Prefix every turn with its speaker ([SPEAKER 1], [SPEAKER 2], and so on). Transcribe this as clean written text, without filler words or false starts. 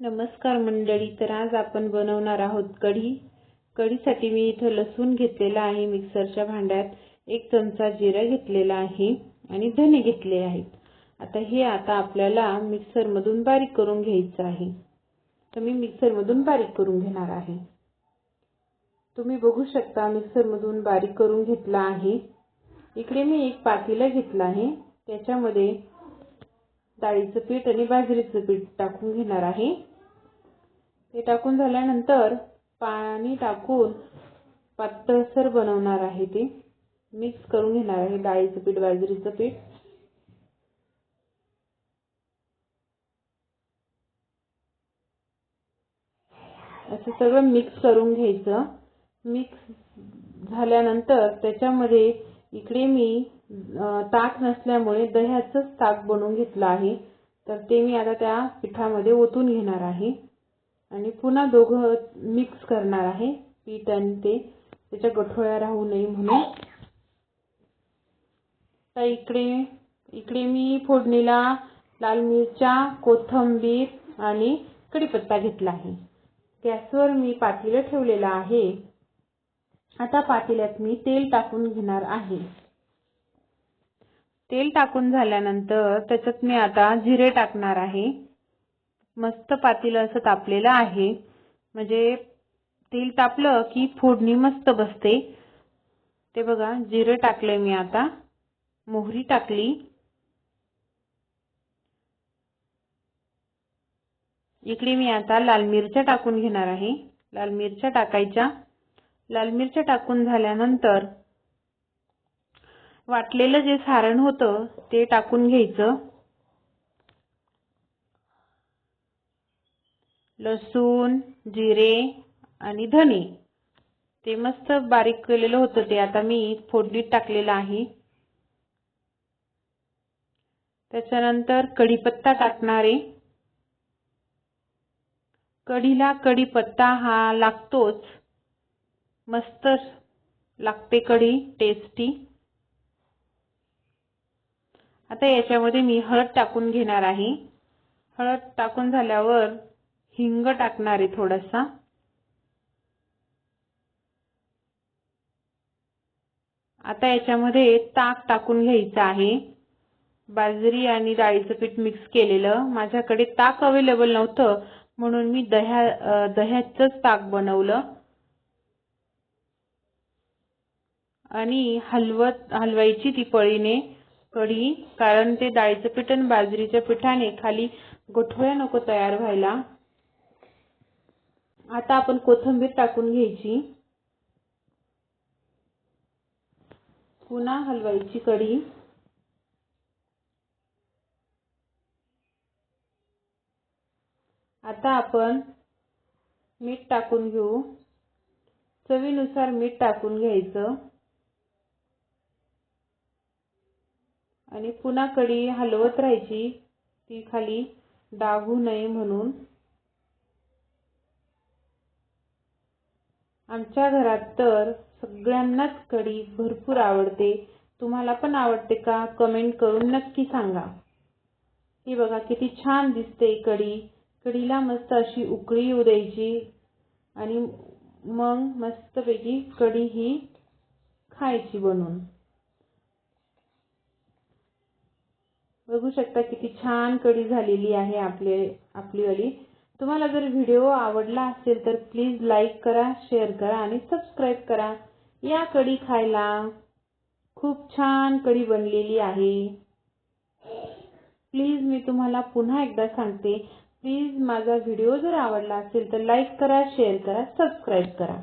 [SPEAKER 1] नमस्कार मंडळी, तर आज आपण बनवणार आहोत कढी। कढीसाठी मी इथे लसूण घेतलेला आहे मिक्सरच्या भांड्यात, 1 चमचा जिरे घेतलेला आहे आणि धने घेतले आहेत। आता आपल्याला मिक्सर मधून बारीक करून घ्यायचं आहे। तर मी मिक्सर मधून बारीक करून घेणार आहे। तुम्ही बघू शकता मिक्सर मधून बारीक करून घेतला आहे। इकडे मी एक पातेलं घेतलं आहे, त्याच्यामध्ये डाळीचं पीठ आणि बाजरीचं पीठ टाकून घेणार आहे। ते टाकून झाल्यानंतर पाणी टाकून पातळसर बनवणार आहे। ते मिक्स करून घेणार आहे डाळीचं पीठ बाजरीचं पीठ। असं सगळं मिक्स करून घ्यायचं। मिक्स झाल्यानंतर त्याच्यामध्ये इकडे मी ताक नसल्यामुळे दह्याचंच ताक बनवून घेतलं आहे। तर ते मी आता त्या पिठामध्ये ओतून घेणार आहे आणि पुन्हा दोघं मिक्स करणार आहे, पीठ आणि ते, त्याच्या गठोळ्या राहू नये म्हणून। तर इकडे मी फोडणीला लाल मिरच्या, कोथिंबीर आणि कढीपत्ता घेतला आहे। गॅसवर मी पातेलं ठेवलेलं आहे। आता पातेल्यात मी तेल टाकून घेणार आहे। तेल टाकून झाल्यानंतर त्याच्यात मी आता जिरे टाकणार आहे। मस्त पातेलं असं तापलेलं आहे, म्हणजे तेल तापलं की फोडणी मस्त बसते। ते बघा, जिरे टाकले मी, आता मोहरी टाकली, इकडे मी आता लाल मिरच्या टाकून घेणार आहे। लाल मिरच्या टाकायच्या। लाल मिरच्या टाकून झाल्यानंतर वाटलेलं जे सारण होतं ते टाकून घ्यायचं। लसूण, जिरे आणि धने ते मस्त बारीक केलेलं होतं, ते आता मी फोडणीत टाकलेलं आहे। त्याच्यानंतर कढीपत्ता टाकणार आहे। कढीला कढीपत्ता हा लागतोच, मस्त लागते कढी, टेस्टी। आता याच्यामध्ये मी हळद टाकून घेणार आहे। हळद टाकून झाल्यावर हिंग टाकणार आहे थोडासा। आता याच्यामध्ये ताक टाकून घ्यायचं आहे। बाजरी आणि डाळीचं पीठ मिक्स केलेलं, माझ्याकडे ताक अवेलेबल नव्हतं म्हणून मी दह्याचंच ताक बनवलं आणि हलवायची ती पळीने कढी, कारण ते डाळीचं पीठ आणि बाजरीच्या पिठाने खाली गठोळ्या नको तयार व्हायला। आता आपण कोथिंबीर टाकून घ्यायची, पुन्हा हलवायची कढी। आता आपण मीठ टाकून घेऊ, चवीनुसार मीठ टाकून घ्यायचं आणि पुन्हा कढी हलवत राहायची, ती खाली डागू नये म्हणून। आमच्या घरात तर सगळ्यांनाच कढी भरपूर आवडते। तुम्हाला पण आवडते का? कमेंट करून नक्की सांगा। ही बघा किती छान दिसते कढी। कढीला मस्त अशी उकळी येऊ द्यायची आणि मग मस्तपैकी कढी ही खायची बनवून। बघू शकता किती छान कढी झालेली आहे आपली वाली। तुम्हाला जर व्हिडिओ आवडला असेल तर प्लीज लाईक करा, शेअर करा आणि सबस्क्राइब करा। या कढी खायला। खूप छान कढी बनलेली आहे। प्लीज मी तुम्हाला पुन्हा एकदा सांगते, प्लीज माझा व्हिडिओ जर आवडला असेल तर लाईक करा, शेअर करा, सबस्क्राइब करा।